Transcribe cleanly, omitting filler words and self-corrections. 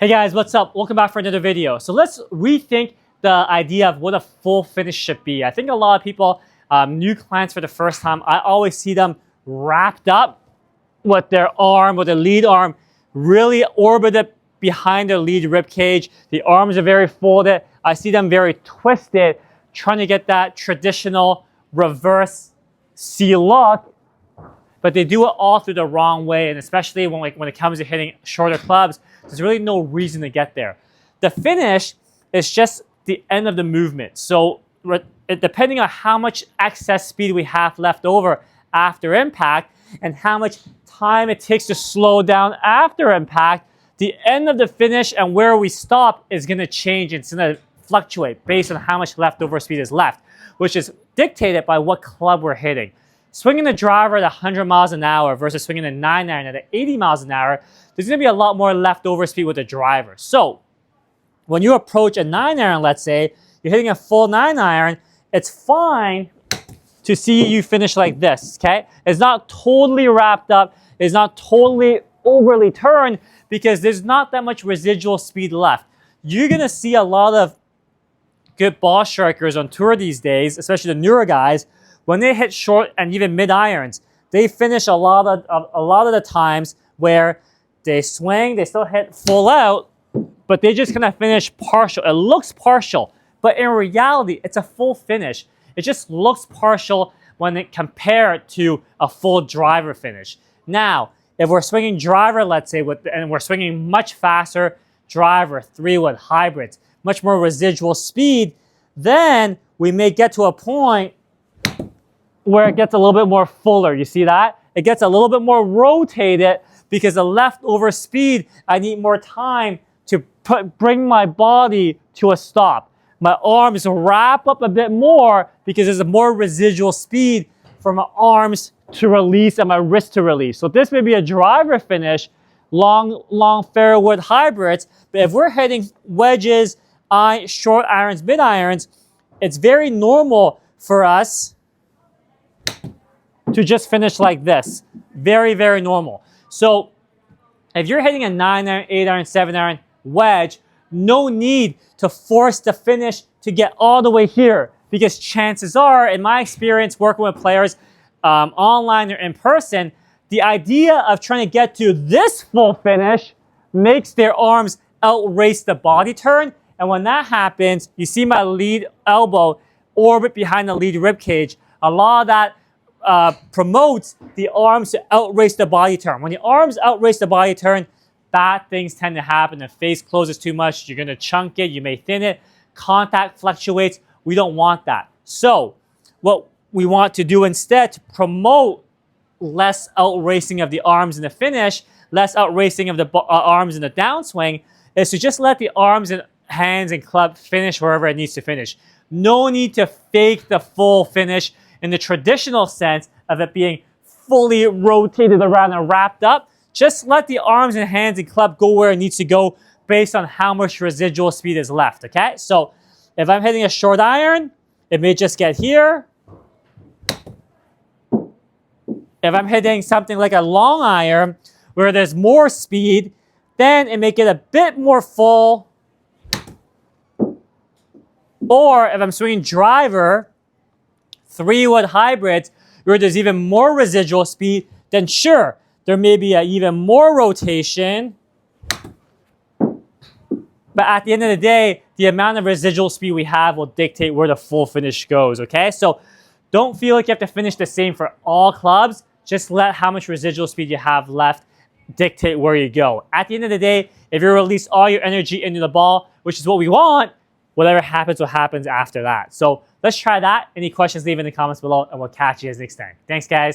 Hey guys, what's up? Welcome back for another video. So let's rethink the idea of what a full finish should be. I think a lot of people, new clients for the first time, I always see them wrapped up with their arm, with their lead arm, really orbited behind their lead rib cage. The arms are very folded. I see them very twisted, trying to get that traditional reverse C look, but they do it all through the wrong way, and especially when it comes to hitting shorter clubs, there's really no reason to get there. The finish is just the end of the movement. So depending on how much excess speed we have left over after impact and how much time it takes to slow down after impact, the end of the finish and where we stop is going to change. It's going to fluctuate based on how much leftover speed is left, which is dictated by what club we're hitting. Swinging the driver at 100 miles an hour versus swinging the 9-iron at 80 miles an hour, there's going to be a lot more leftover speed with the driver. So when you approach a 9-iron, let's say, you're hitting a full 9-iron, it's fine to see you finish like this, okay? It's not totally wrapped up. It's not totally overly turned because there's not that much residual speed left. You're going to see a lot of good ball strikers on tour these days, especially the newer guys. When they hit short and even mid irons, they finish a lot of the times where they swing, they still hit full out, but they just kind of finish partial. It looks partial, but in reality, it's a full finish. It just looks partial when it compared to a full driver finish. Now, if we're swinging driver, let's say, and we're swinging much faster driver, 3-wood hybrids, much more residual speed, then we may get to a point where it gets a little bit more fuller. You see that? It gets a little bit more rotated because the leftover speed, I need more time to bring my body to a stop. My arms wrap up a bit more because there's more residual speed from my arms to release and my wrist to release. So this may be a driver finish, long fairwood hybrids, but if we're hitting wedges, short irons, mid irons, it's very normal for us to just finish like this. Very, very normal. So if you're hitting a 9-iron, 8-iron, 7-iron wedge, no need to force the finish to get all the way here, because chances are, in my experience working with players online or in person, the idea of trying to get to this full finish makes their arms outrace the body turn. And when that happens, you see my lead elbow orbit behind the lead rib cage. A lot of that promotes the arms to outrace the body turn. When the arms outrace the body turn, bad things tend to happen. The face closes too much. You're going to chunk it. You may thin it. Contact fluctuates. We don't want that. So what we want to do instead to promote less outracing of the arms in the finish, less outracing of the arms in the downswing, is to just let the arms and hands and club finish wherever it needs to finish. No need to fake the full finish in the traditional sense of it being fully rotated around and wrapped up. Just let the arms and hands and club go where it needs to go based on how much residual speed is left, okay? So if I'm hitting a short iron, it may just get here. If I'm hitting something like a long iron where there's more speed, then it may get a bit more full. Or if I'm swinging driver, 3-wood hybrids, where there's even more residual speed, then sure, there may be even more rotation. But at the end of the day, the amount of residual speed we have will dictate where the full finish goes, okay? So don't feel like you have to finish the same for all clubs. Just let how much residual speed you have left dictate where you go. At the end of the day, if you release all your energy into the ball, which is what we want, whatever happens, what happens after that. So let's try that. Any questions, leave in the comments below, and we'll catch you guys next time. Thanks, guys.